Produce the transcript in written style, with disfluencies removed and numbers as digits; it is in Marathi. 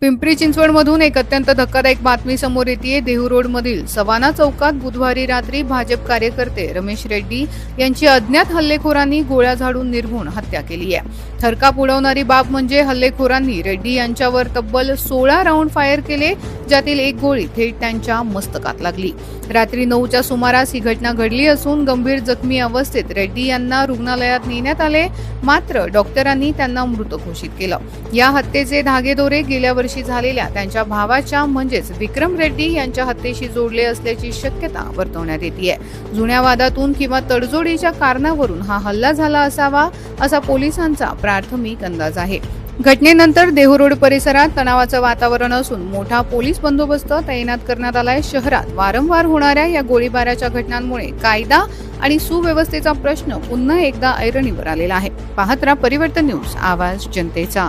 पिंपरी चिंचवडमधून एक अत्यंत धक्कादायक बातमी समोर येते। देहू रोडमधील सवाना चौकात बुधवारी रात्री भाजप कार्यकर्ते रमेश रेड्डी यांची अज्ञात हल्लेखोरांनी गोळ्या झाडून निर्घृण हत्या केली आहे। थरकाप उडवणारी बाब म्हणजे हल्लेखोरांनी रेड्डी यांच्यावर तब्बल 16 राऊंड फायर केले, ज्यातील एक गोळी थेट त्यांच्या मस्तकात लागली। रात्री 9च्या सुमारास ही घटना घडली असून गंभीर जखमी अवस्थेत रेड्डी यांना रुग्णालयात नेण्यात आले, मात्र डॉक्टरांनी त्यांना मृत घोषित केलं। या हत्येचे धागेदोरे गेल्या वर्षी झालेल्या त्यांच्या भावाच्या म्हणजेच विक्रम रेड्डी यांच्या हत्येशी जोडले असल्याची शक्यता वर्तवण्यात येते। जुन्या वादातून किंवा तडजोडीच्या कारणावरून हा हल्ला झाला असावा, असा पोलिसांचा प्राथमिक अंदाज आहे। घटनेनंतर देहू रोड परिसरात तणावाचं वातावरण असून मोठा पोलीस बंदोबस्त तैनात करण्यात आलाय। शहरात वारंवार होणाऱ्या या गोळीबाराच्या घटनांमुळे कायदा आणि सुव्यवस्थेचा प्रश्न पुन्हा एकदा ऐरणीवर आलेला आहे। पाहत रहा परिवर्तन न्यूज, आवाज जनतेचा।